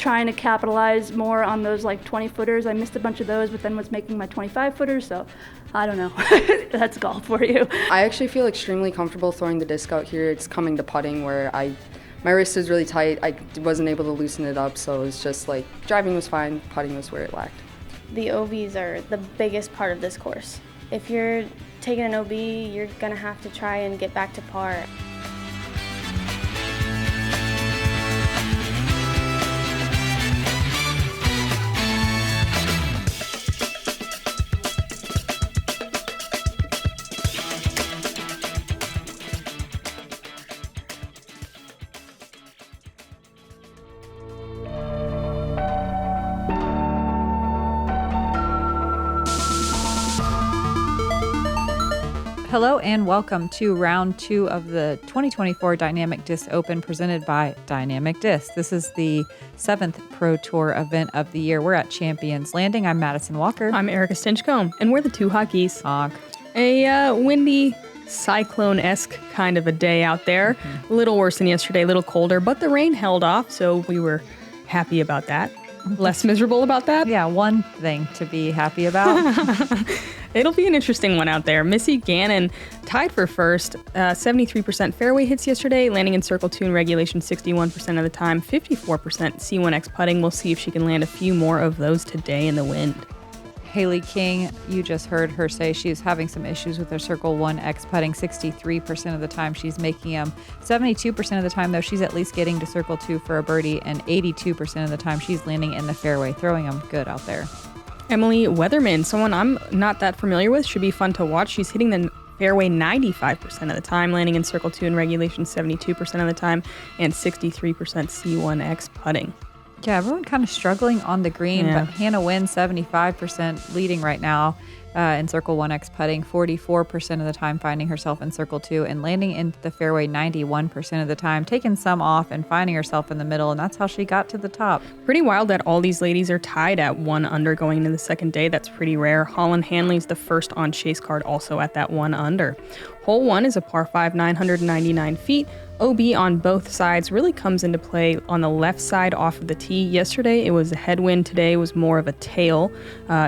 trying to capitalize more on those like 20-footers. I missed a bunch of those, but then was making my 25-footers, so I don't know. That's golf for you. I actually feel extremely comfortable throwing the disc out here. It's coming to putting where my wrist is really tight. I wasn't able to loosen it up, so it's just like driving was fine, putting was where it lacked. The OBs are the biggest part of this course. If you're taking an OB, you're gonna have to try and get back to par. Hello and welcome to round 2 of the 2024 Dynamic Disc Open presented by Dynamic Disc. This is the 7th Pro Tour event of the year. We're at Champions Landing. I'm Madison Walker. I'm Erika Stinchcomb, and we're the two hotkeys. Honk. A windy, cyclone-esque kind of a day out there. A little worse than yesterday, a little colder, but the rain held off, so we were happy about that. Less miserable about that? Yeah, one thing to be happy about. It'll be an interesting one out there. Missy Gannon tied for first, 73% fairway hits yesterday, landing in circle 2 in regulation 61% of the time, 54% C1X putting. We'll see if she can land a few more of those today in the wind. Hailey King, you just heard her say she's having some issues with her circle 1X putting 63% of the time. She's making them 72% of the time, though, she's at least getting to circle 2 for a birdie, and 82% of the time she's landing in the fairway, throwing them good out there. Emily Weatherman, someone I'm not that familiar with, should be fun to watch. She's hitting the fairway 95% of the time, landing in circle 2 in regulation 72% of the time, and 63% C1X putting. Yeah, everyone kind of struggling on the green, but Hanna wins 75% leading right now in circle 1X putting, 44% of the time finding herself in circle 2 and landing in the fairway 91% of the time, taking some off and finding herself in the middle, and that's how she got to the top. Pretty wild that all these ladies are tied at 1 under going into the second day. That's pretty rare. Holland Hanley's the first on Chase card, also at that 1 under. Hole 1 is a par 5, 999 feet. OB on both sides really comes into play on the left side off of the tee. Yesterday it was a headwind, today was more of a tail,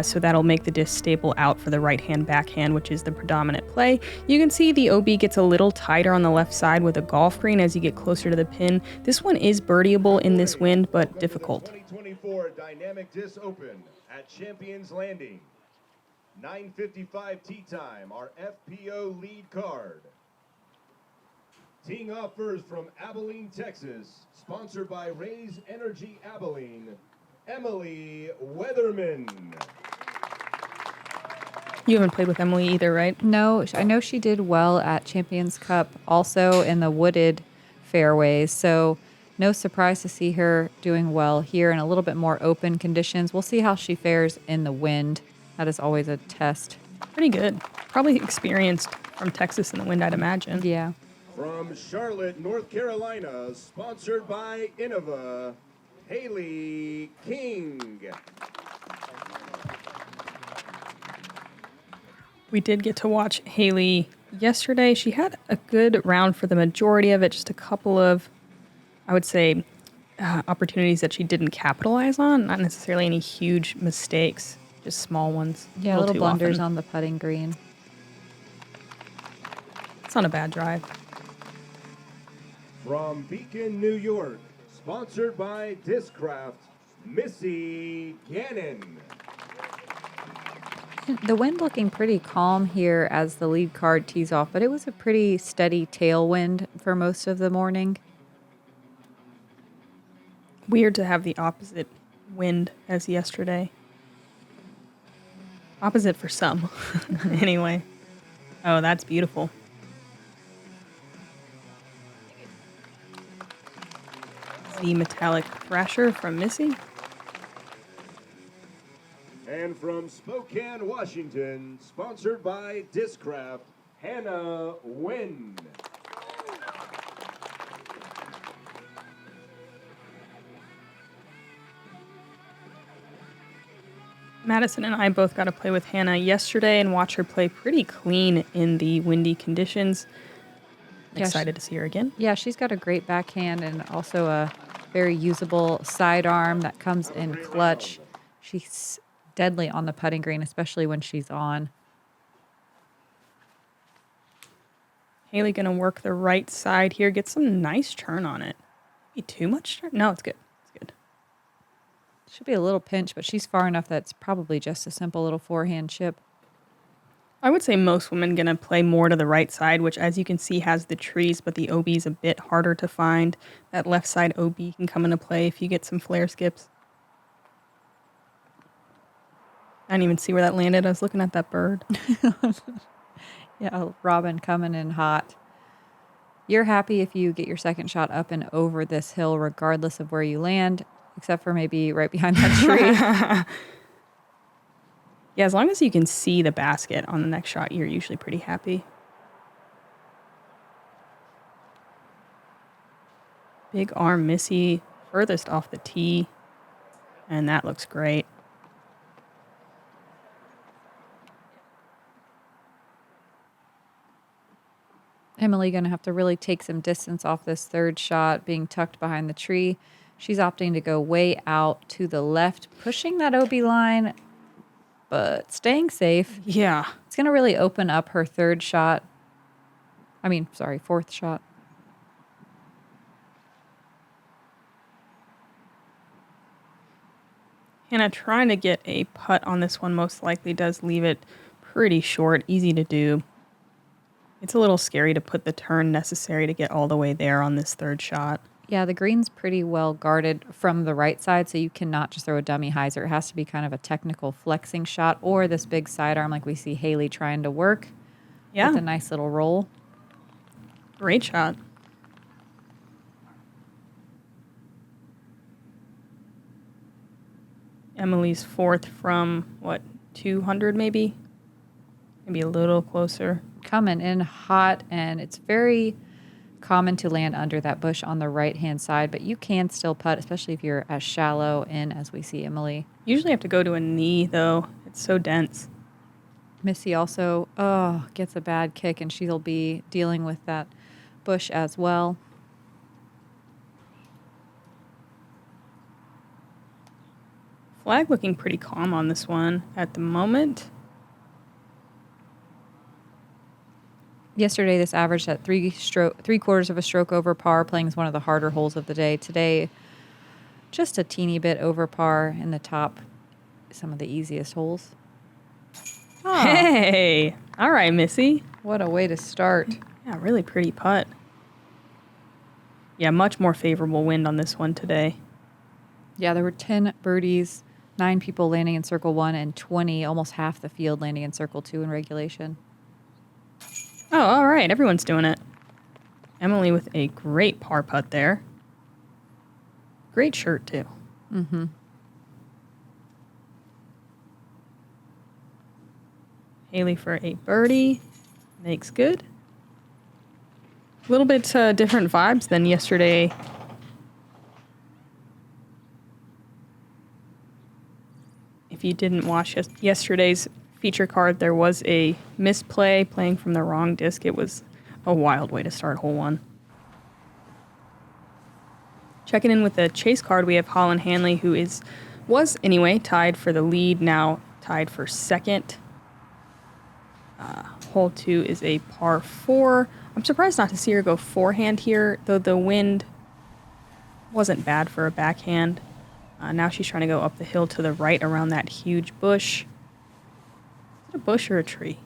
so that'll make the disc stable out for the right-hand backhand, which is the predominant play. You can see the OB gets a little tighter on the left side with a golf green as you get closer to the pin. This one is birdieable in this wind, but difficult. 2024 Dynamic Disc Open at Champions Landing. 9:55 tee time, our FPO lead card. Teeing off first from Abilene, Texas, sponsored by Raise Energy Abilene, Emily Weatherman. You haven't played with Emily either, right? No, I know she did well at Champions Cup, also in the wooded fairways, so no surprise to see her doing well here in a little bit more open conditions. We'll see how she fares in the wind. That is always a test. Pretty good. Probably experienced from Texas in the wind, I'd imagine. Yeah. From Charlotte, North Carolina, sponsored by Innova, Hailey King. We did get to watch Hailey yesterday. She had a good round for the majority of it, just a couple of, I would say, opportunities that she didn't capitalize on. Not necessarily any huge mistakes, just small ones. Yeah, little blunders on the putting green. It's not a bad drive. From Beacon, New York, sponsored by Discraft, Missy Gannon. The wind looking pretty calm here as the lead card tees off, but it was a pretty steady tailwind for most of the morning. Weird to have the opposite wind as yesterday. Opposite for some, anyway. Oh, that's beautiful. The metallic thrasher from Missy. And from Spokane, Washington, sponsored by Discraft, Hanna Huynh. Madison and I both got to play with Hanna yesterday and watch her play pretty clean in the windy conditions. Yeah, Excited to see her again. Yeah, she's got a great backhand and also a Very usable sidearm that comes in clutch. She's deadly on the putting green, especially when she's on. Hailey gonna work the right side here. Get some nice turn on it. Maybe too much turn? No, it's good. It's good. Should be a little pinch, but she's far enough that it's probably just a simple little forehand chip. I would say most women gonna play more to the right side, which as you can see has the trees, but the OB is a bit harder to find. That left side OB can come into play if you get some flare skips. I didn't even see where that landed. I was looking at that bird. Yeah, Robin coming in hot. You're happy if you get your second shot up and over this hill, regardless of where you land, except for maybe right behind that tree. Yeah, as long as you can see the basket on the next shot, you're usually pretty happy. Big arm Missy, furthest off the tee. And that looks great. Emily going to have to really take some distance off this third shot, being tucked behind the tree. She's opting to go way out to the left, pushing that OB line, but staying safe. Yeah. It's going to really open up her fourth shot. Hanna trying to get a putt on this one most likely does leave it pretty short, easy to do. It's a little scary to put the turn necessary to get all the way there on this third shot. Yeah, the green's pretty well guarded from the right side, so you cannot just throw a dummy hyzer. It has to be kind of a technical flexing shot or this big sidearm like we see Hailey trying to work. Yeah. With a nice little roll. Great shot. Emily's fourth from, 200 maybe? Maybe a little closer. Coming in hot, and it's very common to land under that bush on the right-hand side, but you can still putt, especially if you're as shallow in as we see Emily. Usually have to go to a knee, though. It's so dense. Missy also, gets a bad kick, and she'll be dealing with that bush as well. Flag looking pretty calm on this one at the moment. Yesterday, this averaged at 3/4 of a stroke over par, playing is one of the harder holes of the day. Today, just a teeny bit over par in the top, some of the easiest holes. Oh. Hey! All right, Missy. What a way to start. Yeah, really pretty putt. Yeah, much more favorable wind on this one today. Yeah, there were 10 birdies, 9 people landing in circle 1, and 20, almost half the field landing in circle 2 in regulation. Oh, all right. Everyone's doing it. Emily with a great par putt there. Great shirt, too. Mm-hmm. Hailey for a birdie. Makes good. A little bit different vibes than yesterday. If you didn't watch yesterday's feature card, there was a misplay playing from the wrong disc. It was a wild way to start hole 1. Checking in with the chase card, we have Holland Hanley, who was tied for the lead, now tied for second. Hole 2 is a par 4. I'm surprised not to see her go forehand here, though the wind wasn't bad for a backhand. Now she's trying to go up the hill to the right around that huge bush. Is it a bush or a tree?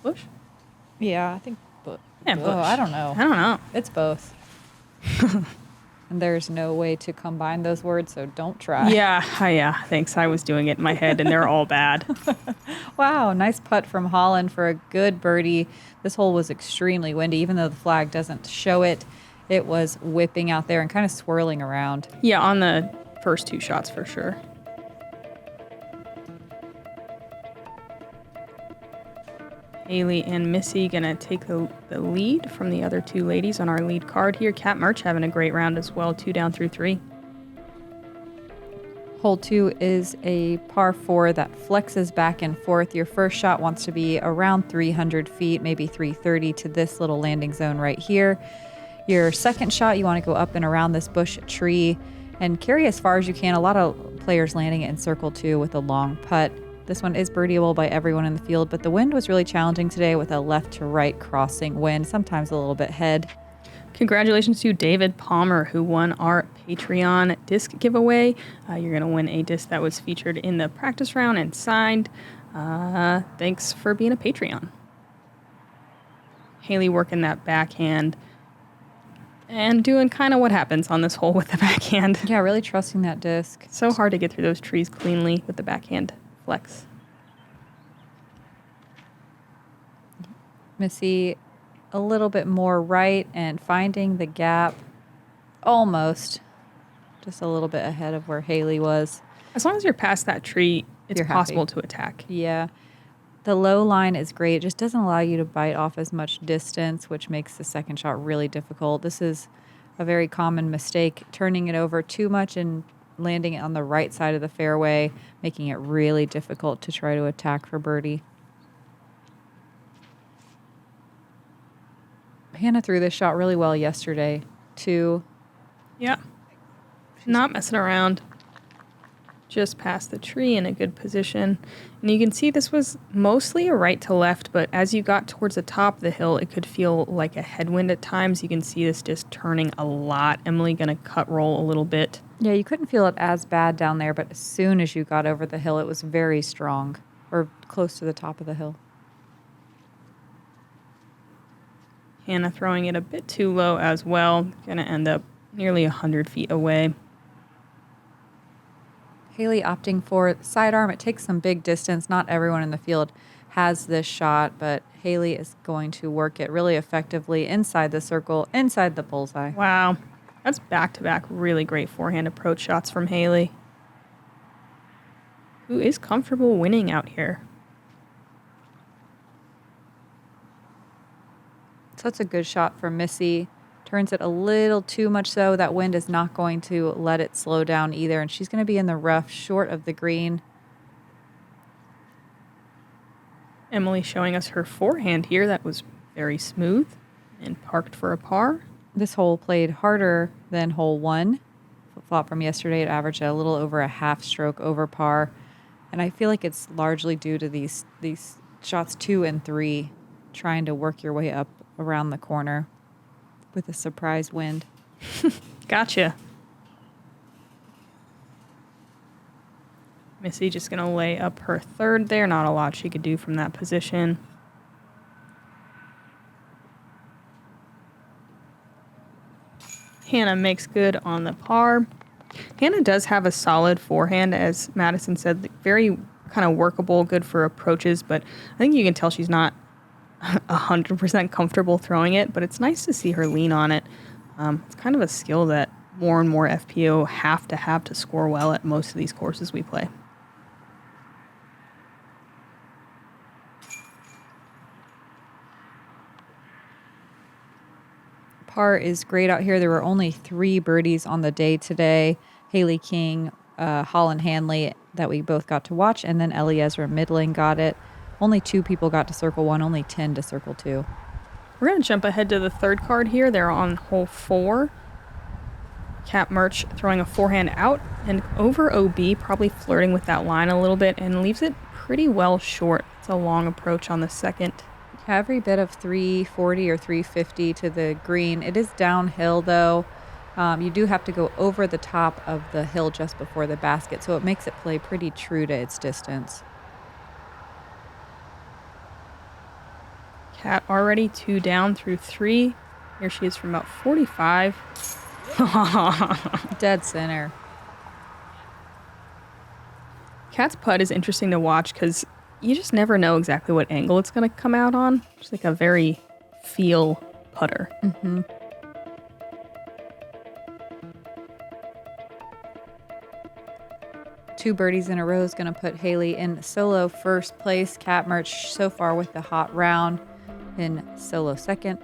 Bush? Yeah, I think bush. Yeah, bush. I don't know. I don't know. It's both. And there's no way to combine those words, so don't try. Yeah, thanks. I was doing it in my head, and they're all bad. Wow, nice putt from Holland for a good birdie. This hole was extremely windy. Even though the flag doesn't show it, it was whipping out there and kind of swirling around. Yeah, on the first 2 shots for sure. Hailey and Missy gonna take the lead from the other 2 ladies on our lead card here. Kat Murch having a great round as well, 2 down through 3. Hole 2 is a par 4 that flexes back and forth. Your first shot wants to be around 300 feet, maybe 330 to this little landing zone right here. Your second shot, you want to go up and around this bush tree and carry as far as you can. A lot of players landing it in circle 2 with a long putt. This one is birdieable by everyone in the field, but the wind was really challenging today with a left to right crossing wind, sometimes a little bit head. Congratulations to David Palmer, who won our Patreon disc giveaway. You're going to win a disc that was featured in the practice round and signed. Thanks for being a Patreon. Hailey working that backhand and doing kind of what happens on this hole with the backhand. Yeah, really trusting that disc. So hard to get through those trees cleanly with the backhand flex. Missy a little bit more right and finding the gap almost just a little bit ahead of where Hailey was. As long as you're past that tree, it's You're possible happy. to attack. Yeah. The low line is great. It just doesn't allow you to bite off as much distance, which makes the second shot really difficult. This is a very common mistake, turning it over too much and landing it on the right side of the fairway, making it really difficult to try to attack for birdie. Hanna threw this shot really well yesterday, too. Yeah. Not messing around. Just past the tree in a good position. And you can see this was mostly a right to left, but as you got towards the top of the hill, it could feel like a headwind at times. You can see this just turning a lot. Emily going to cut roll a little bit. Yeah, you couldn't feel it as bad down there, but as soon as you got over the hill, it was very strong, or close to the top of the hill. Hanna throwing it a bit too low as well. Going to end up nearly 100 feet away. Hailey opting for sidearm. It takes some big distance. Not everyone in the field has this shot, but Hailey is going to work it really effectively inside the circle, inside the bullseye. Wow. That's back-to-back really great forehand approach shots from Hailey, who is comfortable winning out here. So that's a good shot for Missy. Turns it a little too much so. That wind is not going to let it slow down either, and she's going to be in the rough short of the green. Emily showing us her forehand here. That was very smooth and parked for a par. This hole played harder than hole 1. Flop from yesterday, it averaged a little over a half stroke over par. And I feel like it's largely due to these shots 2 and 3, trying to work your way up around the corner with a surprise wind. Gotcha. Missy just going to lay up her third there. Not a lot she could do from that position. Hanna makes good on the par. Hanna does have a solid forehand, as Madison said, very kind of workable, good for approaches, but I think you can tell she's not 100% comfortable throwing it, but it's nice to see her lean on it. It's kind of a skill that more and more FPO have to score well at most of these courses we play. Par is great out here. There were only 3 birdies on the day today. Hailey King, Holland Hanley that we both got to watch, and then Eliezer Midling got it. Only 2 people got to circle 1, only 10 to circle 2. We're going to jump ahead to the third card here. They're on hole 4. Kat Merch throwing a forehand out and over OB, probably flirting with that line a little bit, and leaves it pretty well short. It's a long approach on the second. Every bit of 340 or 350 to the green. It is downhill, though. You do have to go over the top of the hill just before the basket, so it makes it play pretty true to its distance. Kat already 2 down through 3. Here she is from about 45. Dead center. Kat's putt is interesting to watch because you just never know exactly what angle it's going to come out on. It's like a very feel putter. Mm-hmm. Two birdies in a row is going to put Hailey in solo first place. Kat Merch so far with the hot round in solo second.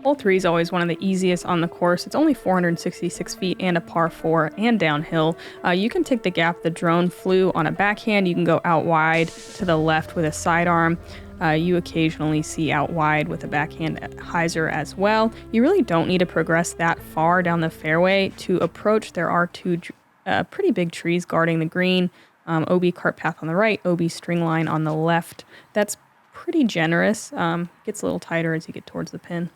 Hole 3 is always one of the easiest on the course. It's only 466 feet and a par 4 and downhill. You can take the gap the drone flew on a backhand. You can go out wide to the left with a sidearm. You occasionally see out wide with a backhand hyzer as well. You really don't need to progress that far down the fairway to approach. There are two pretty big trees guarding the green. OB cart path on the right, OB string line on the left. That's pretty generous. Gets a little tighter as you get towards the pin.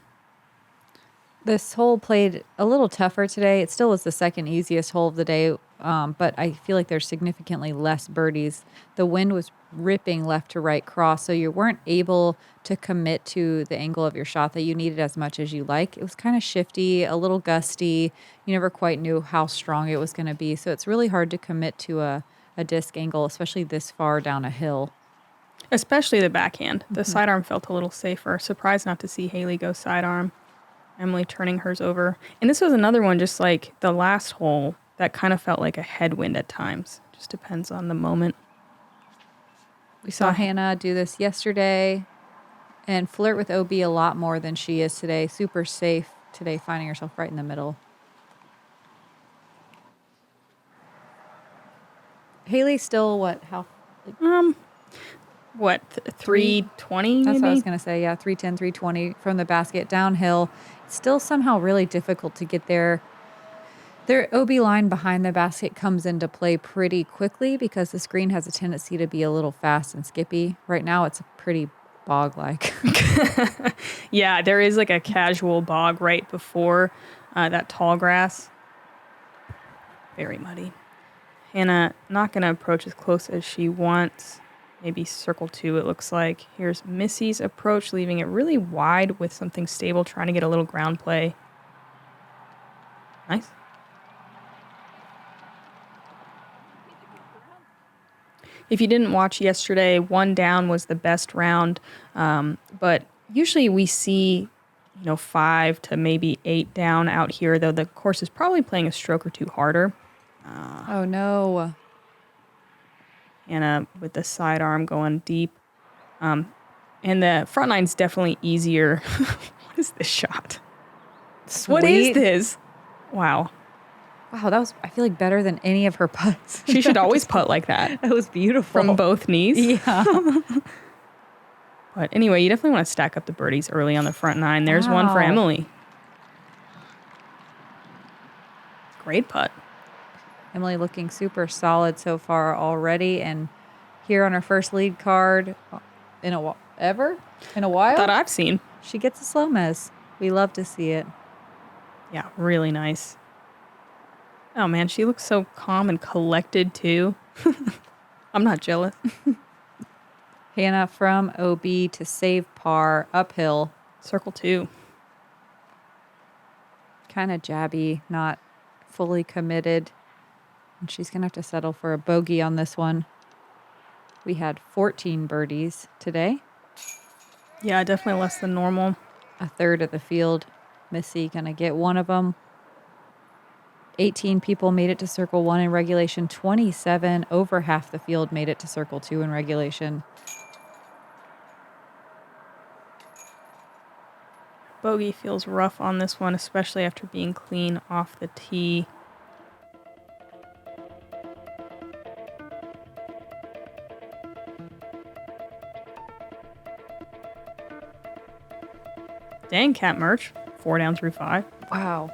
This hole played a little tougher today. It still was the second easiest hole of the day, but I feel like there's significantly less birdies. The wind was ripping left to right cross, so you weren't able to commit to the angle of your shot that you needed as much as you like. It was kind of shifty, a little gusty. You never quite knew how strong it was going to be, so it's really hard to commit to a disc angle, especially this far down a hill. Especially the backhand. The sidearm felt a little safer. Surprised not to see Hailey go sidearm. Emily turning hers over. And this was another one, just like the last hole, that kind of felt like a headwind at times. Just depends on the moment. We saw Hanna do this yesterday and flirt with OB a lot more than she is today. Super safe today, finding herself right in the middle. Hailey's still what? How? What, 320 That's maybe? what I was going to say. Yeah, 310, 320 from the basket downhill. It's still somehow really difficult to get there. Their OB line behind the basket comes into play pretty quickly because the screen has a tendency to be a little fast and skippy. Right now, it's pretty bog-like. Yeah, there is like a casual bog right before that tall grass. Very muddy. Hanna not going to approach as close as she wants. Maybe circle 2, it looks like. Here's Missy's approach, leaving it really wide with something stable, trying to get a little ground play. Nice. If you didn't watch yesterday, 1 down was the best round. But usually we see, 5 to maybe 8 down out here, though the course is probably playing a stroke or 2 harder. Oh, no. Hanna with the sidearm going deep. And the front nine's definitely easier. What is this shot? Sweet. What is this? Wow. Wow, that was, I feel like, better than any of her putts. She should always putt like that. That was beautiful. From both knees. Yeah. But anyway, you definitely want to stack up the birdies early on the front 9. There's one for Wow. Emily. Great putt. Emily looking super solid so far already, and here on her first lead card in a while. That I've seen. She gets a slow mez. We love to see it. Yeah, really nice. Oh man, she looks so calm and collected too. I'm not jealous. Hanna from OB to save par uphill. Circle 2. Kind of jabby, not fully committed. And she's going to have to settle for a bogey on this one. We had 14 birdies today. Yeah, definitely less than normal. A third of the field. Missy going to get one of them. 18 people made it to Circle 1 in regulation. 27, over half the field, made it to Circle 2 in regulation. Bogey feels rough on this one, especially after being clean off the tee. Dang, Cat Merch. 4 down through 5. Wow.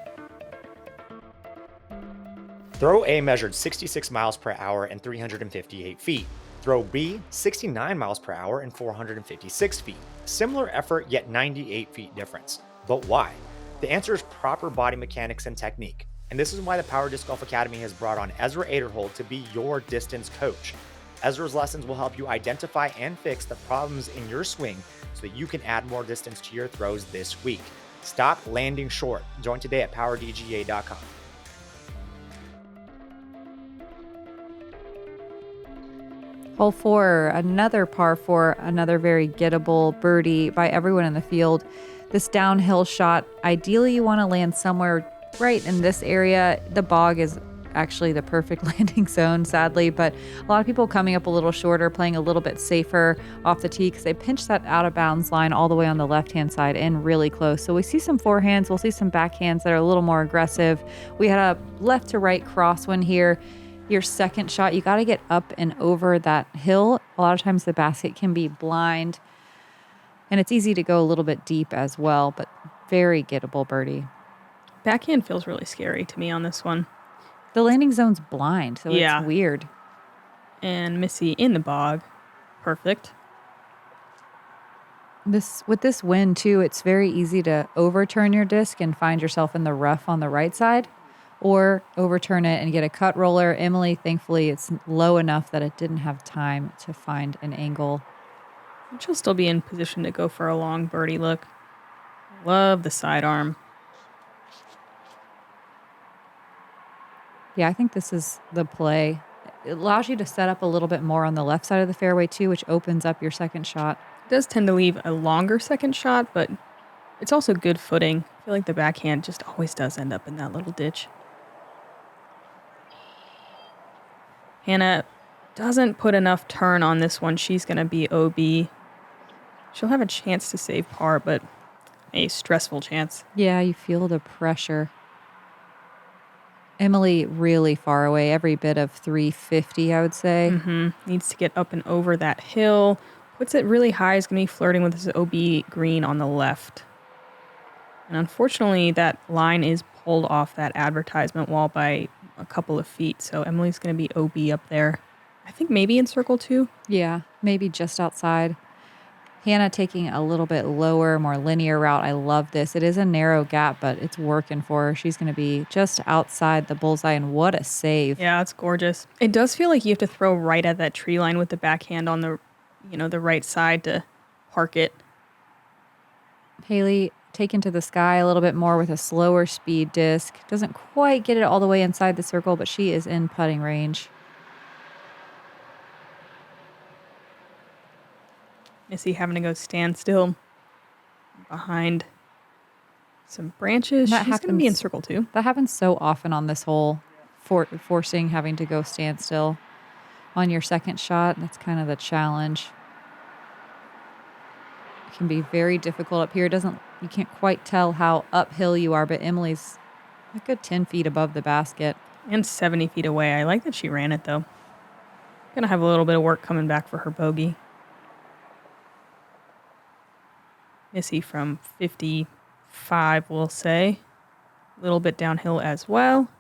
Throw A measured 66 miles per hour and 358 feet. Throw B, 69 miles per hour and 456 feet. Similar effort, yet 98 feet difference. But why? The answer is proper body mechanics and technique. And this is why the Power Disc Golf Academy has brought on Ezra Aderhold to be your distance coach. Ezra's lessons will help you identify and fix the problems in your swing so that you can add more distance to your throws this week. Stop landing short. Join today at PowerDGA.com. Hole 4, another par 4, another very gettable birdie by everyone in the field. This downhill shot, ideally you want to land somewhere right in this area. The bog is actually the perfect landing zone, sadly, but a lot of people coming up a little shorter, playing a little bit safer off the tee because they pinch that out of bounds line all the way on the left-hand side and really close. So we see some forehands, we'll see some backhands that are a little more aggressive. We had a left to right crosswind here. Your second shot, you got to get up and over that hill. A lot of times the basket can be blind. And it's easy to go a little bit deep as well, but very gettable birdie. Backhand feels really scary to me on this one. The landing zone's blind, so Yeah. it's weird. And Missy in the bog. Perfect. With this wind, too, it's very easy to overturn your disc and find yourself in the rough on the right side, or overturn it and get a cut roller. Emily, thankfully, it's low enough that it didn't have time to find an angle. She'll still be in position to go for a long birdie look. Love the sidearm. Yeah, I think this is the play. It allows you to set up a little bit more on the left side of the fairway, too, which opens up your second shot. It does tend to leave a longer second shot, but it's also good footing. I feel like the backhand just always does end up in that little ditch. Hanna doesn't put enough turn on this one. She's going to be OB. She'll have a chance to save par, but a stressful chance. Yeah, you feel the pressure. Emily really far away, every bit of 350, I would say. Needs to get up and over that hill. Puts it really high. Is going to be flirting with this OB green on the left. And unfortunately, that line is pulled off that advertisement wall by a couple of feet. So Emily's going to be OB up there. I think maybe in circle 2. Yeah, maybe just outside. Hanna taking a little bit lower, more linear route. I love this. It is a narrow gap, but it's working for her. She's going to be just outside the bullseye, and what a save. Yeah, it's gorgeous. It does feel like you have to throw right at that tree line with the backhand on the, the right side to park it. Hailey taken to the sky a little bit more with a slower speed disc. Doesn't quite get it all the way inside the circle, but she is in putting range. Missy having to go stand still behind some branches. She's going to be in circle 2. That happens so often on this hole, forcing having to go stand still on your second shot. That's kind of the challenge. It can be very difficult up here. You can't quite tell how uphill you are, but Emily's a good 10 feet above the basket. And 70 feet away. I like that she ran it, though. Going to have a little bit of work coming back for her bogey. Missy from 55, we'll say. A little bit downhill as well.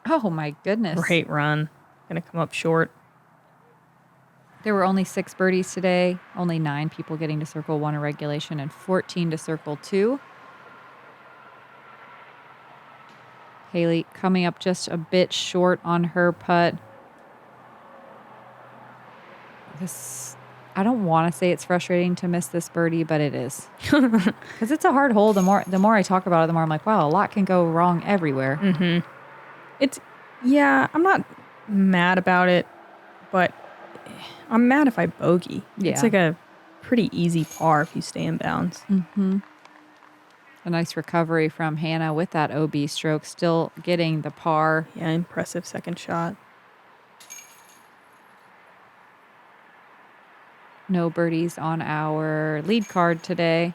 Oh, my goodness. Great run. Going to come up short. There were only 6 birdies today. Only 9 people getting to circle 1 in regulation and 14 to circle 2. Hailey coming up just a bit short on her putt. I don't want to say it's frustrating to miss this birdie, but it is. Because it's a hard hole. The more I talk about it, the more I'm like, wow, a lot can go wrong everywhere. I'm not mad about it, but I'm mad if I bogey. Yeah. It's like a pretty easy par if you stay in bounds. A nice recovery from Hanna with that OB stroke, still getting the par. Yeah, impressive second shot. No birdies on our lead card today.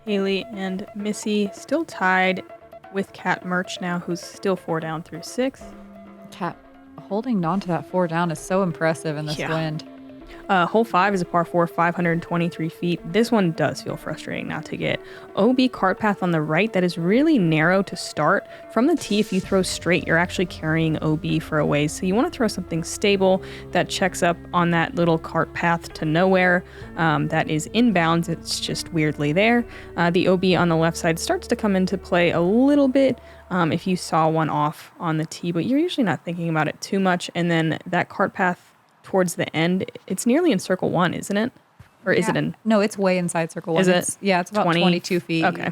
Hailey and Missy still tied with Kat Merch now, who's still 4 down through 6. Kat holding on to that 4 down is so impressive in this wind. Hole 5 is a par 4, 523 feet. This one does feel frustrating not to get. OB cart path on the right that is really narrow to start. From the tee, if you throw straight, you're actually carrying OB for a ways. So you want to throw something stable that checks up on that little cart path to nowhere that is inbounds. It's just weirdly there. The OB on the left side starts to come into play a little bit if you saw one off on the tee, but you're usually not thinking about it too much. And then that cart path towards the end, it's nearly in circle 1, isn't it? Or is it in? No, it's way inside circle 1. Is it? Yeah, it's about 22 feet. Okay.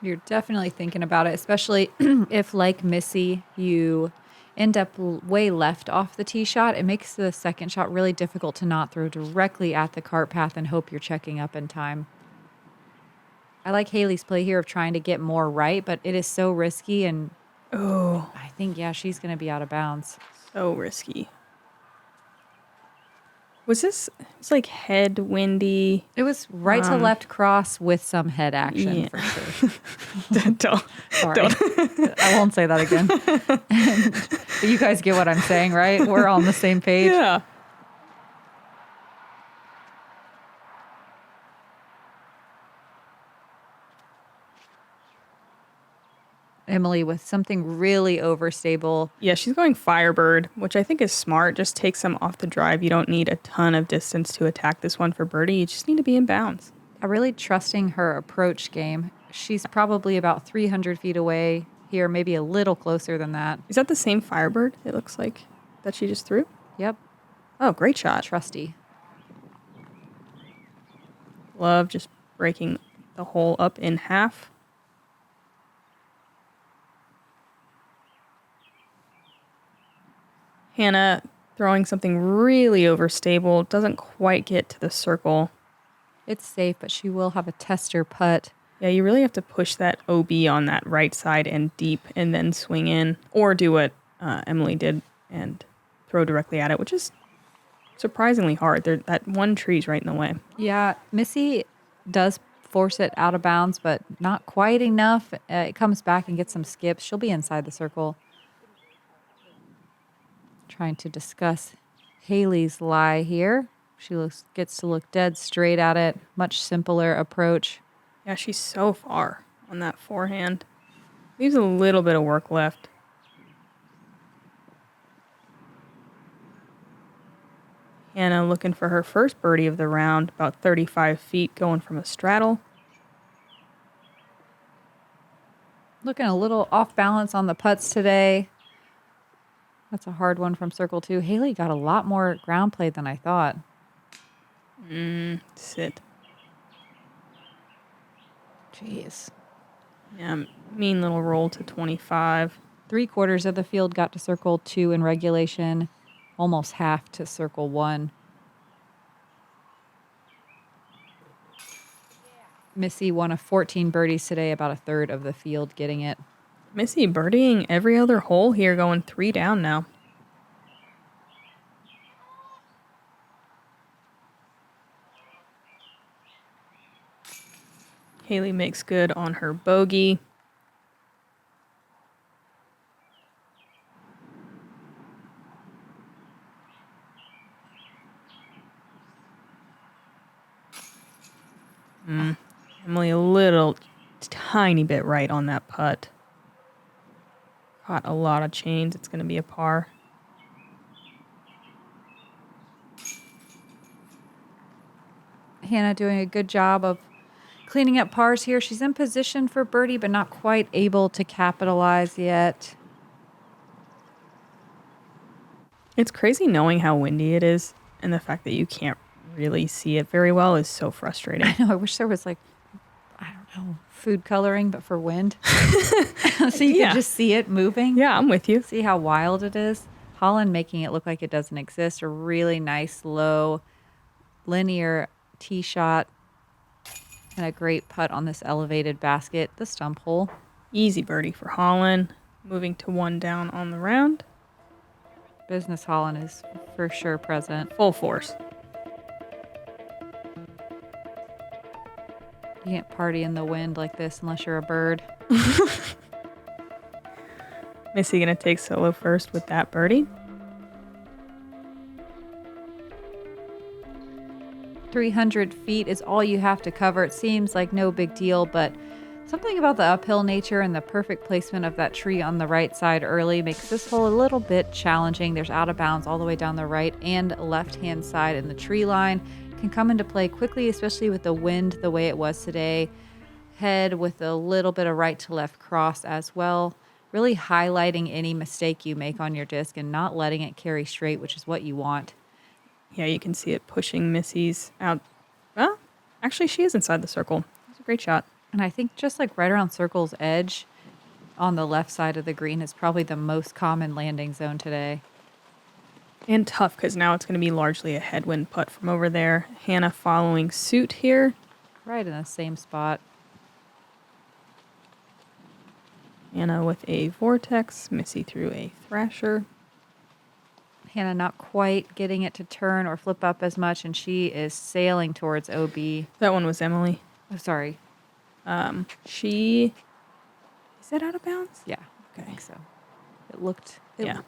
You're definitely thinking about it, especially if, like Missy, you end up way left off the tee shot. It makes the second shot really difficult to not throw directly at the cart path and hope you're checking up in time. I like Hailey's play here of trying to get more right, but it is so risky, and I think, she's going to be out of bounds. So risky. It's like head windy. It was right to left cross with some head action for sure. Sorry. I won't say that again. But you guys get what I'm saying, right? We're all on the same page. Yeah. Emily with something really overstable. Yeah, she's going Firebird, which I think is smart. Just takes them off the drive. You don't need a ton of distance to attack this one for birdie. You just need to be in bounds. I'm really trusting her approach game. She's probably about 300 feet away here, maybe a little closer than that. Is that the same Firebird, it looks like, that she just threw? Yep. Oh, great shot. Trusty. Love just breaking the hole up in half. Hanna throwing something really overstable. Doesn't quite get to the circle. It's safe, but she will have a tester putt. Yeah, you really have to push that OB on that right side and deep and then swing in. Or do what Emily did and throw directly at it, which is surprisingly hard. That one tree's right in the way. Yeah, Missy does force it out of bounds, but not quite enough. It comes back and gets some skips. She'll be inside the circle. Trying to discuss Hailey's lie here. She gets to look dead straight at it. Much simpler approach. Yeah, she's so far on that forehand. Leaves a little bit of work left. Hanna looking for her first birdie of the round, about 35 feet going from a straddle. Looking a little off balance on the putts today. That's a hard one from circle 2. Hailey got a lot more ground play than I thought. Sit. Jeez. Yeah, mean little roll to 25. 3/4 of the field got to circle 2 in regulation. Almost half to circle 1. Missy won 14 birdies today, about a third of the field getting it. Missy birdieing every other hole here, going 3 down now. Hailey makes good on her bogey. Emily a little tiny bit right on that putt. Caught a lot of chains. It's going to be a par. Hanna doing a good job of cleaning up pars here. She's in position for birdie, but not quite able to capitalize yet. It's crazy knowing how windy it is, and the fact that you can't really see it very well is so frustrating. I know. I wish there was I don't know, food coloring, but for wind. So you can just see it moving. Yeah, I'm with you. See how wild it is? Holland making it look like it doesn't exist. A really nice, low, linear tee shot. And a great putt on this elevated basket, the stump hole. Easy birdie for Holland. Moving to 1 down on the round. Business Holland is for sure present. Full force. You can't party in the wind like this unless you're a bird. Missy gonna take solo first with that birdie. 300 feet is all you have to cover. It seems like no big deal, but something about the uphill nature and the perfect placement of that tree on the right side early makes this hole a little bit challenging. There's out of bounds all the way down the right and left-hand side, and the tree line can come into play quickly, especially with the wind the way it was today. Head with a little bit of right to left cross as well. Really highlighting any mistake you make on your disc and not letting it carry straight, which is what you want. Yeah, you can see it pushing Missy's out. Well, actually, she is inside the circle. It's a great shot. And I think just like right around circle's edge on the left side of the green is probably the most common landing zone today. And tough, because now it's going to be largely a headwind putt from over there. Hanna following suit here. Right in the same spot. Hanna with a vortex. Missy through a thrasher. Hanna not quite getting it to turn or flip up as much, and she is sailing towards OB. That one was Emily. Oh, sorry. She is that out of bounds? Yeah, I think so. It looked. Yeah.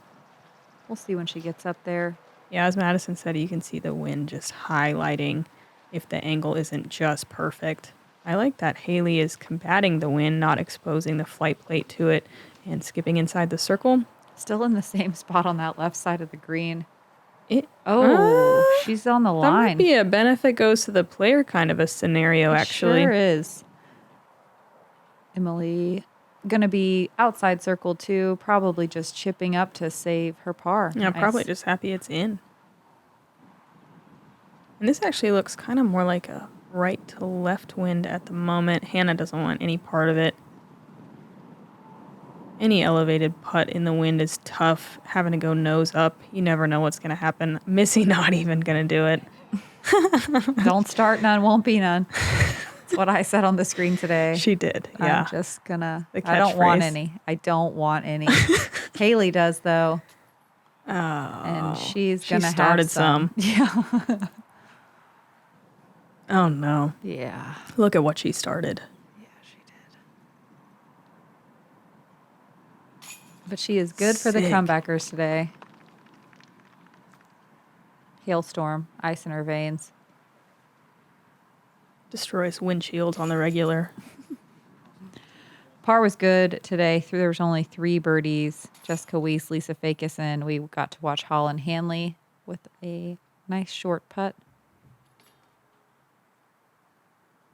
We'll see when she gets up there. Yeah, as Madison said, you can see the wind just highlighting if the angle isn't just perfect. I like that Hailey is combating the wind, not exposing the flight plate to it, and skipping inside the circle. Still in the same spot on that left side of the green. Oh, She's on the that line. might be a benefit goes to the player kind of a scenario, actually. Sure is. Emily going to be outside circle 2, probably just chipping up to save her par. Yeah, Nice. probably just happy it's in. And this actually looks kind of more like a right to left wind at the moment. Hanna doesn't want any part of it. Any elevated putt in the wind is tough. Having to go nose up, you never know what's going to happen. Missy not even going to do it. Don't start none, won't be none. That's what I said on the screen today. She did, yeah. I'm just gonna. The I don't want catchphrase. any. I don't want any. Hailey does though. Oh, And she's she gonna started have some. Yeah. Oh no! Yeah. Look at what she started. Yeah, she did. But she is good for the Sick. comebackers today. Hailstorm, ice in her veins. Destroys windshields on the regular. Par was good today. There was only 3 birdies. Jessica Weiss, Lisa Fakison. We got to watch Holland Hanley with a nice short putt.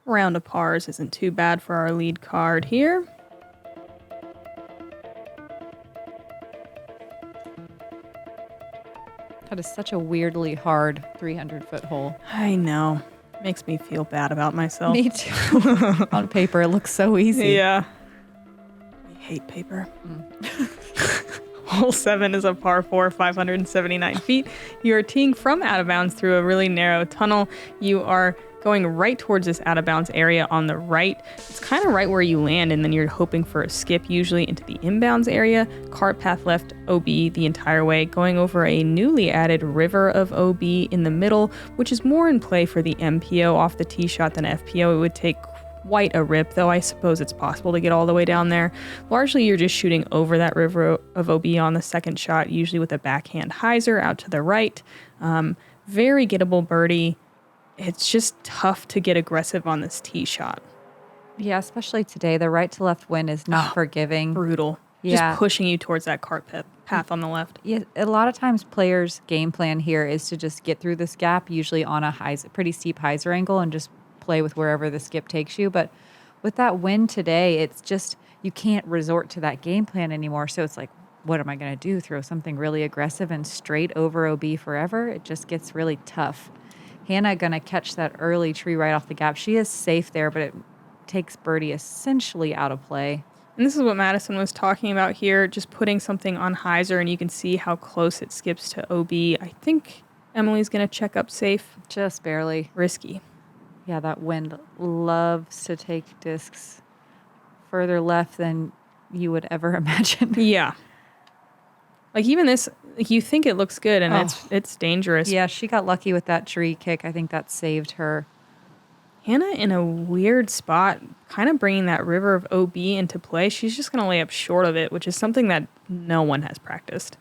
Round of pars isn't too bad for our lead card here. That is such a weirdly hard 300-foot hole. I know. Makes me feel bad about myself. Me too. On paper, it looks so easy. Yeah. I hate paper. Hole 7 is a par 4, 579 feet. You are teeing from out of bounds through a really narrow tunnel. You are going right towards this out of bounds area on the right. It's kind of right where you land, and then you're hoping for a skip, usually into the inbounds area. Cart path left OB the entire way, going over a newly added river of OB in the middle, which is more in play for the MPO off the tee shot than FPO. It would take quite a rip, though I suppose it's possible to get all the way down there. Largely, you're just shooting over that river of OB on the second shot, usually with a backhand hyzer out to the right. Very gettable birdie. It's just tough to get aggressive on this tee shot. Yeah, especially today. The right to left wind is not forgiving. Brutal. Yeah. Just pushing you towards that cart path on the left. Yeah, a lot of times players' game plan here is to just get through this gap, usually on a pretty steep hyzer angle, and just play with wherever the skip takes you. But with that wind today, it's just you can't resort to that game plan anymore. So it's like, what am I going to do? Throw something really aggressive and straight over OB forever? It just gets really tough. Hanna going to catch that early tree right off the gap. She is safe there, but it takes birdie essentially out of play. And this is what Madison was talking about here, just putting something on hyzer, and you can see how close it skips to OB. I think Emily's going to check up safe. Just barely. Risky. Yeah, that wind loves to take discs further left than you would ever imagine. Yeah. Like even this, like you think it looks good, and it's dangerous. Yeah, she got lucky with that tree kick. I think that saved her. Hanna in a weird spot, kind of bringing that river of OB into play. She's just going to lay up short of it, which is something that no one has practiced,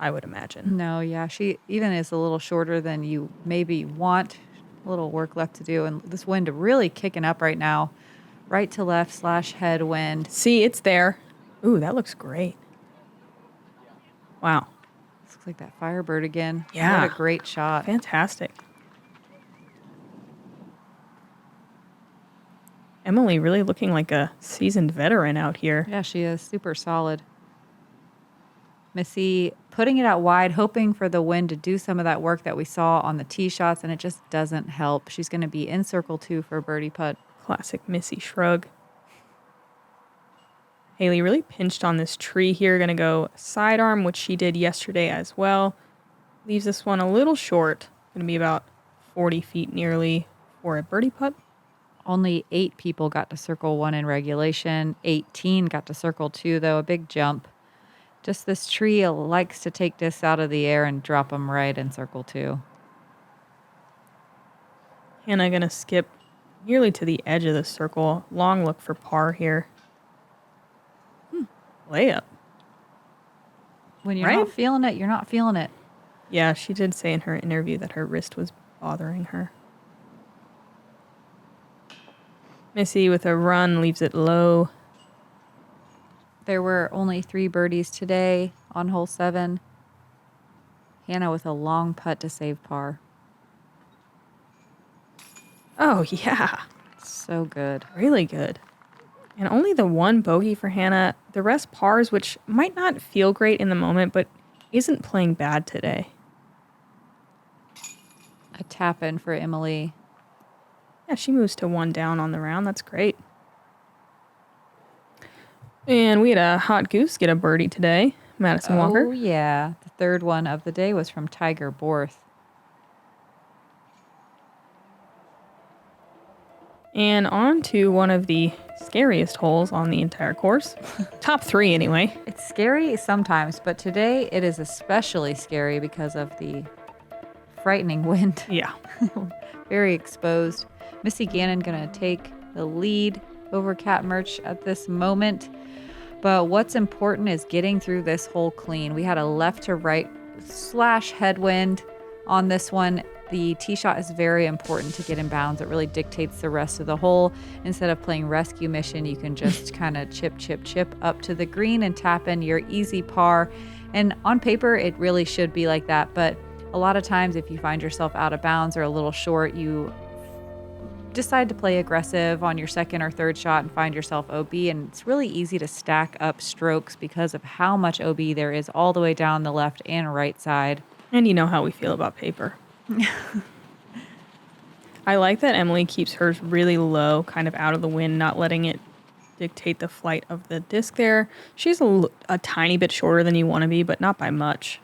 I would imagine. No, yeah, she even is a little shorter than you maybe want. A little work left to do, and this wind really kicking up right now. Right to left / headwind. See, it's there. Ooh, that looks great. Wow. Looks like that Firebird again. Yeah. What a great shot. Fantastic. Emily really looking like a seasoned veteran out here. Yeah, she is super solid. Missy putting it out wide, hoping for the wind to do some of that work that we saw on the tee shots, and it just doesn't help. She's going to be in circle 2 for a birdie putt. Classic Missy shrug. Hailey really pinched on this tree here. Going to go sidearm, which she did yesterday as well. Leaves this one a little short. Going to be about 40 feet nearly for a birdie putt. Only 8 people got to circle 1 in regulation. 18 got to circle 2, though, a big jump. Just this tree likes to take discs out of the air and drop them right in circle 2. Hanna going to skip nearly to the edge of the circle. Long look for par here. Layup. When you're Right? not feeling it, you're not feeling it. Yeah, she did say in her interview that her wrist was bothering her. Missy with a run leaves it low. There were only 3 birdies today on hole 7. Hanna with a long putt to save par. Oh, yeah. So good. Really good. And only the 1 bogey for Hanna. The rest pars, which might not feel great in the moment, but isn't playing bad today. A tap in for Emily. Yeah, she moves to 1 down on the round. That's great. And we had a hot goose get a birdie today. Madison Walker. Oh, yeah. The third one of the day was from Tiger Borth. And on to one of the scariest holes on the entire course. Top 3 anyway. It's scary sometimes, but today it is especially scary because of the frightening wind. Yeah. Very exposed. Missy Gannon going to take the lead over Cat Merch at this moment. But what's important is getting through this hole clean. We had a left to right / headwind on this one. The tee shot is very important to get in bounds. It really dictates the rest of the hole. Instead of playing rescue mission, you can just kind of chip up to the green and tap in your easy par. And on paper, it really should be like that. But a lot of times, if you find yourself out of bounds or a little short, you decide to play aggressive on your second or third shot and find yourself OB. And it's really easy to stack up strokes because of how much OB there is all the way down the left and right side. And you know how we feel about paper. I like that Emily keeps hers really low, kind of out of the wind, not letting it dictate the flight of the disc there. She's a tiny bit shorter than you want to be, but not by much.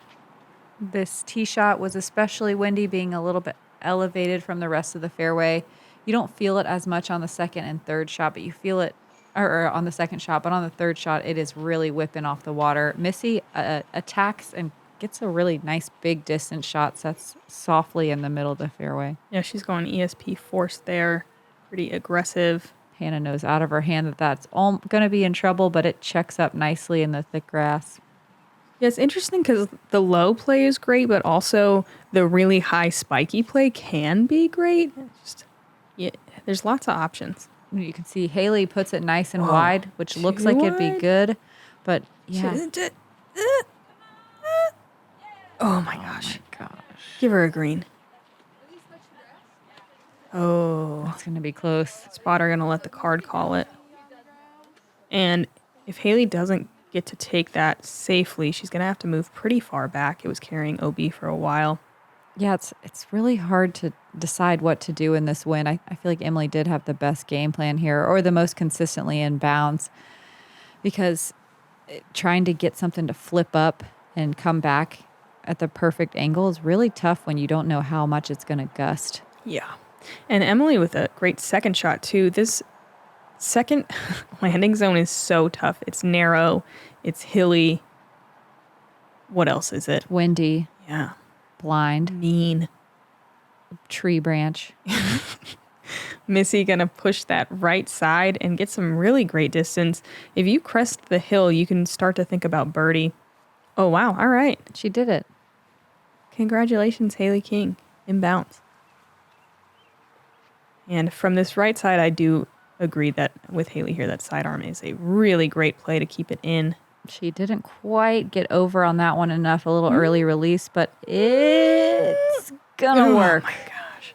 This tee shot was especially windy, being a little bit elevated from the rest of the fairway. You don't feel it as much on the second and third shot, but you feel it or on the second shot, but on the third shot, it is really whipping off the water. Missy attacks and gets a really nice big distance shot, sets softly in the middle of the fairway. Yeah, she's going ESP force there. Pretty aggressive. Hanna knows out of her hand that that's all going to be in trouble, but it checks up nicely in the thick grass. Yeah, it's interesting because the low play is great, but also the really high spiky play can be great. Yeah, there's lots of options. You can see Hailey puts it nice and wide, which looks like it'd be good, but yeah. Oh my gosh. Give her a green. Oh. It's going to be close. Spotter going to let the card call it. And if Hailey doesn't get to take that safely, she's going to have to move pretty far back. It was carrying OB for a while. Yeah, it's really hard to decide what to do in this win. I feel like Emily did have the best game plan here, or the most consistently in bounds, because trying to get something to flip up and come back at the perfect angle is really tough when you don't know how much it's going to gust. Yeah. And Emily with a great second shot, too. This second landing zone is so tough. It's narrow. It's hilly. What else is it? Windy. Yeah. Blind. Mean. Tree branch. Missy going to push that right side and get some really great distance. If you crest the hill, you can start to think about birdie. Oh, wow. All right. She did it. Congratulations, Hailey King. In bounds. And from this right side, I do agree that with Hailey here, that sidearm is a really great play to keep it in. She didn't quite get over on that one enough, a little early release, but it's gonna work. Oh my gosh.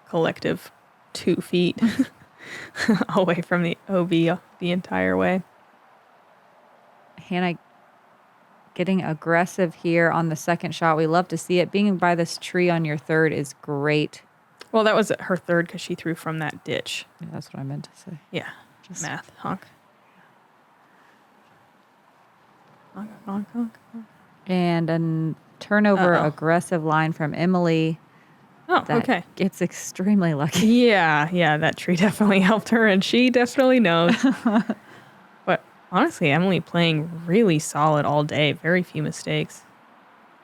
Collective 2 feet away from the OB the entire way. Hanna getting aggressive here on the second shot. We love to see it. Being by this tree on your third is great. Well, that was her third because she threw from that ditch. Yeah, that's what I meant to say. Yeah, just math, honk. Honk, honk, honk, honk. And a turnover aggressive line from Emily. Oh, that okay. It's extremely lucky. Yeah, that tree definitely helped her, and she definitely knows. But honestly, Emily playing really solid all day. Very few mistakes.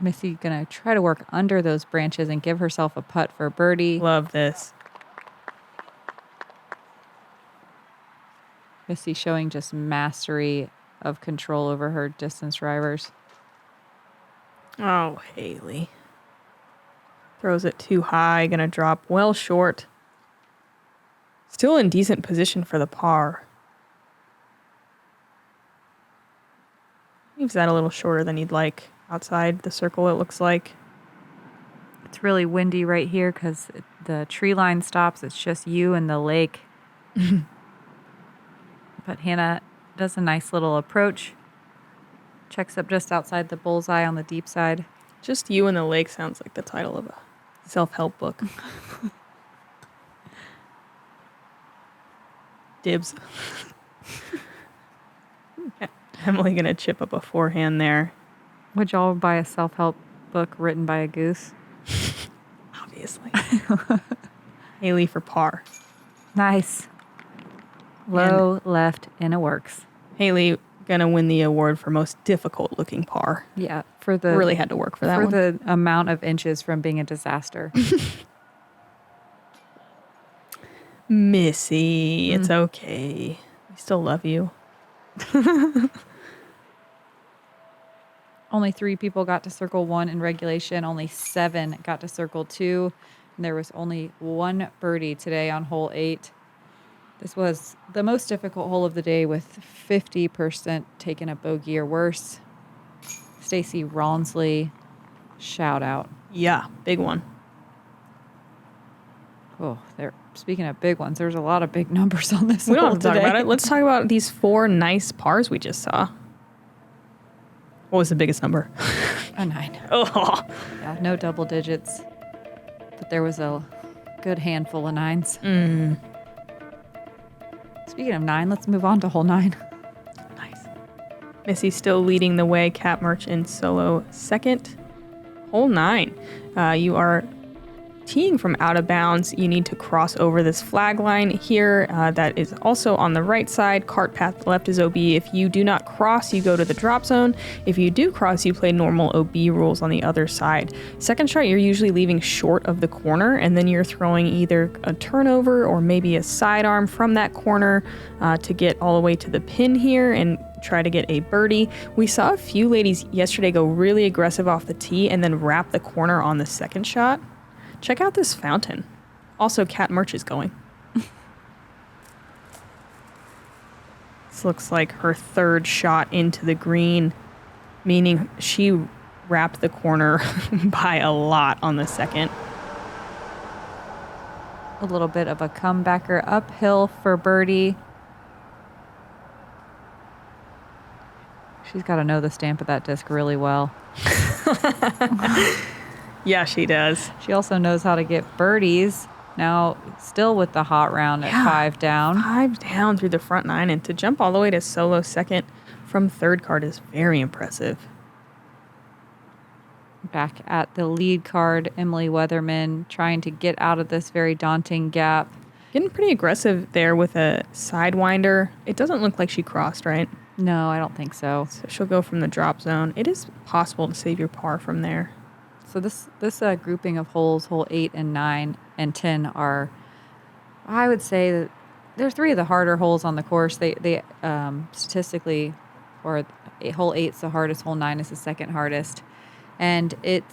Missy gonna try to work under those branches and give herself a putt for birdie. Love this. Missy showing just mastery of control over her distance drivers. Oh, Hailey. Throws it too high, gonna drop well short. Still in decent position for the par. Leaves that a little shorter than you'd like. Outside the circle, it looks like. It's really windy right here because the tree line stops. It's just you and the lake. But Hanna does a nice little approach. Checks up just outside the bullseye on the deep side. Just You and the Lake sounds like the title of a self-help book. Dibs. Emily gonna chip up a forehand there. Would y'all buy a self-help book written by a goose? Obviously. Hailey for par. Nice. Low left and it works. Hailey gonna win the award for most difficult looking par. Yeah, for the Really had to work for that for one. the amount of inches from being a disaster. Missy, it's okay. We still love you. Only 3 people got to circle 1 in regulation. Only 7 got to circle 2. And there was only 1 birdie today on hole 8. This was the most difficult hole of the day with 50% taking a bogey or worse. Stacy Ronsley, shout out. Yeah, big one. Oh, speaking of big ones, there's a lot of big numbers on this We don't hole have to talk today. about it. Let's talk about these 4 nice pars we just saw. What was the biggest number? A 9. Oh, Yeah, no double digits. But there was a good handful of 9s. Speaking of 9, let's move on to hole 9. nice. Missy still leading the way. Cat Merch in solo second. Hole 9. You are teeing from out of bounds. You need to cross over this flag line here. That is also on the right side. Cart path left is OB. If you do not cross, you go to the drop zone. If you do cross, you play normal OB rules on the other side. Second shot, you're usually leaving short of the corner, and then you're throwing either a turnover or maybe a sidearm from that corner to get all the way to the pin here and try to get a birdie. We saw a few ladies yesterday go really aggressive off the tee and then wrap the corner on the second shot. Check out this fountain. Also, Cat Merch is going. This looks like her 3rd shot into the green, meaning she wrapped the corner by a lot on the second. A little bit of a comebacker uphill for birdie. She's got to know the stamp of that disc really well. Yeah, she does. She also knows how to get birdies. Now, still with the hot round at 5 down. 5 down through the front 9, and to jump all the way to solo second from 3rd card is very impressive. Back at the lead card, Emily Weatherman trying to get out of this very daunting gap. Getting pretty aggressive there with a sidewinder. It doesn't look like she crossed, right? No, I don't think so. So she'll go from the drop zone. It is possible to save your par from there. So this grouping of holes, hole 8 and 9 and 10 are, I would say that they're 3 of the harder holes on the course. They statistically, or hole 8's the hardest, hole 9 is the second hardest. And it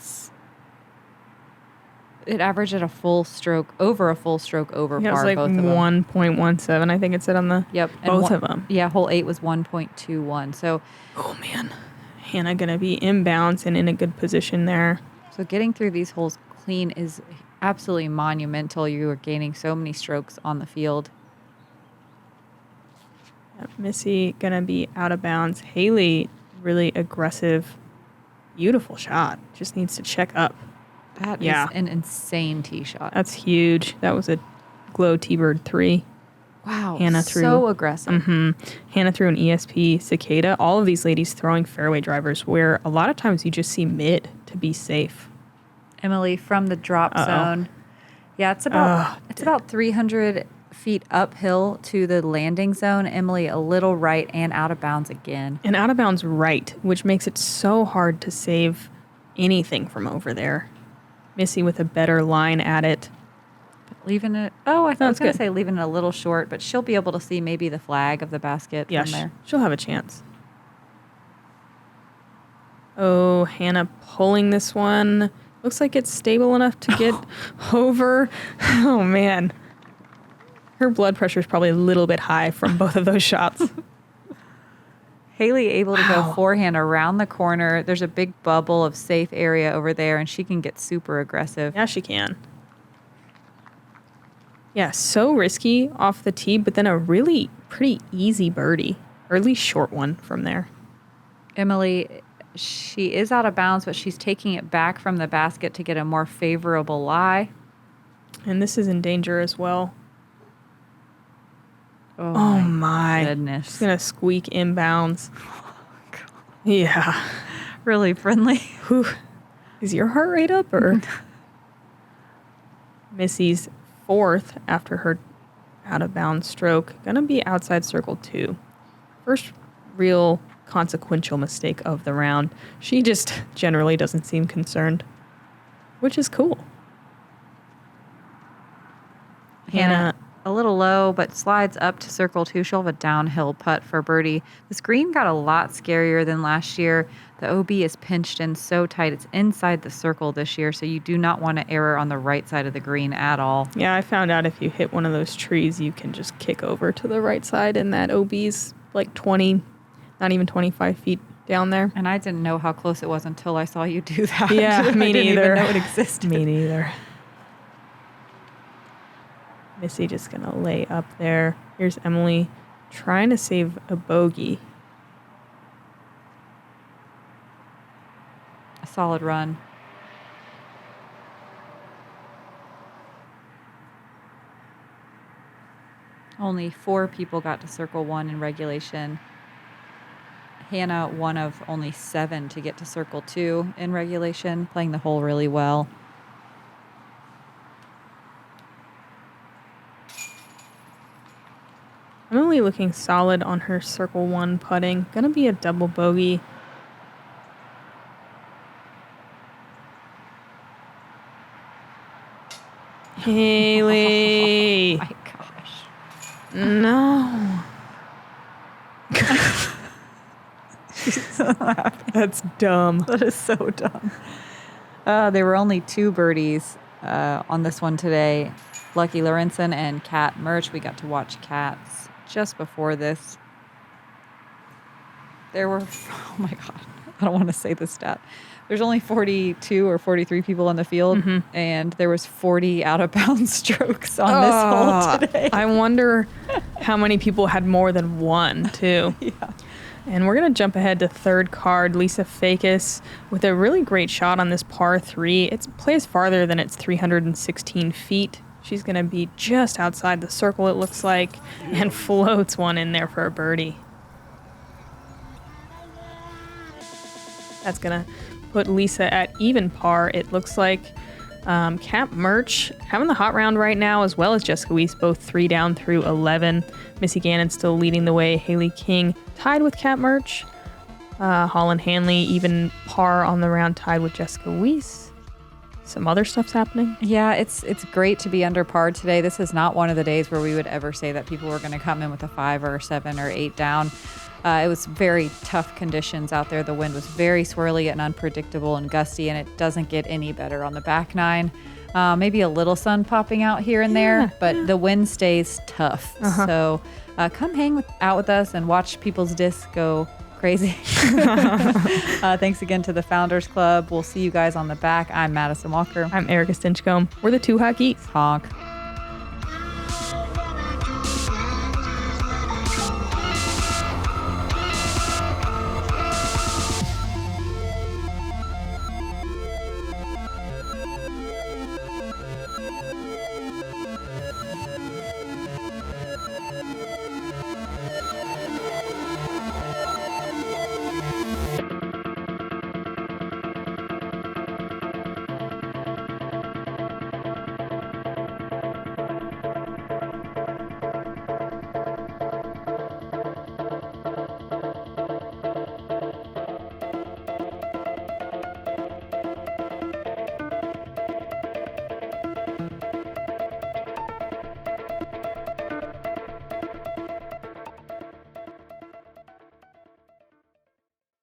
averaged at over a full stroke over Yeah, par, it was like both of them. 1.17, I think it said on the both of them. Yeah, hole 8 was 1.21. So, oh man, Hanna gonna be inbounds and in a good position there. So getting through these holes clean is absolutely monumental. You are gaining so many strokes on the field. Missy gonna be out of bounds. Hailey, really aggressive, beautiful shot. Just needs to check up. That is an insane tee shot. That's huge. That was a glow T-bird 3. Wow, Hanna threw so aggressive. Hanna threw an ESP Cicada. All of these ladies throwing fairway drivers where a lot of times you just see mid to be safe. Emily from the drop zone Yeah, it's about 300 feet uphill to the landing zone. Emily a little right and out of bounds again. And out of bounds right, which makes it so hard to save anything from over there. Missy with a better line at it. Leaving it, I was going to say leaving it a little short, but she'll be able to see maybe the flag of the basket from there. She'll have a chance. Oh, Hanna pulling this one. Looks like it's stable enough to get over. Oh, man. Her blood pressure is probably a little bit high from both of those shots. Hailey able to go forehand around the corner. There's a big bubble of safe area over there, and she can get super aggressive. Yeah, she can. Yeah, so risky off the tee, but then a really pretty easy birdie, or at least short one from there. Emily, she is out of bounds, but she's taking it back from the basket to get a more favorable lie. And this is in danger as well. Oh my goodness. She's going to squeak inbounds. Yeah. Really friendly. Whew. Is your heart rate up or? Missy's fourth after her out of bounds stroke. Gonna be outside circle 2. First real consequential mistake of the round. She just generally doesn't seem concerned, which is cool. Hanna a little low, but slides up to circle 2. She'll have a downhill putt for birdie. This green got a lot scarier than last year. The OB is pinched in so tight. It's inside the circle this year, so you do not want to err on the right side of the green at all. Yeah, I found out if you hit one of those trees, you can just kick over to the right side, and that OB's like 20, not even 25 feet down there. And I didn't know how close it was until I saw you do that. Yeah, me I neither. didn't even know it existed. Me neither. Missy just going to lay up there. Here's Emily trying to save a bogey. A solid run. Only 4 people got to circle 1 in regulation. Hanna, one of only 7 to get to circle 2 in regulation, playing the hole really well. Emily looking solid on her circle 1 putting. Gonna be a double bogey. Hailey. Oh my gosh. No. That's dumb. That is so dumb. There were only 2 birdies on this one today. Lucky Lorenzen and Kat Murch. We got to watch Kat's just before this. There were, oh my God, I don't want to say the stat. There's only 42 or 43 people on the field, and there was 40 out-of-bounds strokes on this hole today. I wonder how many people had more than one, too. Yeah. And we're going to jump ahead to third card. Lisa Fakis with a really great shot on this par 3. It plays farther than it's 316 feet. She's going to be just outside the circle, it looks like, and floats one in there for a birdie. That's going to put Lisa at even par, it looks like. Kat Murch having the hot round right now, as well as Jessica Weiss, both 3 down through 11. Missy Gannon still leading the way. Hailey King tied with Kat Murch. Holland Hanley even par on the round, tied with Jessica Weiss. Some other stuff's happening. Yeah, it's great to be under par today. This is not one of the days where we would ever say that people were going to come in with a 5 or 7 or 8 down. It was very tough conditions out there. The wind was very swirly and unpredictable and gusty, and it doesn't get any better on the back 9. Maybe a little sun popping out here and there, but the wind stays tough. So come hang out with us and watch people's discs go crazy. Thanks again to the Founders Club. We'll see you guys on the back. I'm Madison Walker. I'm Erika Stinchcomb. We're the 2 Hot Geeks. Honk.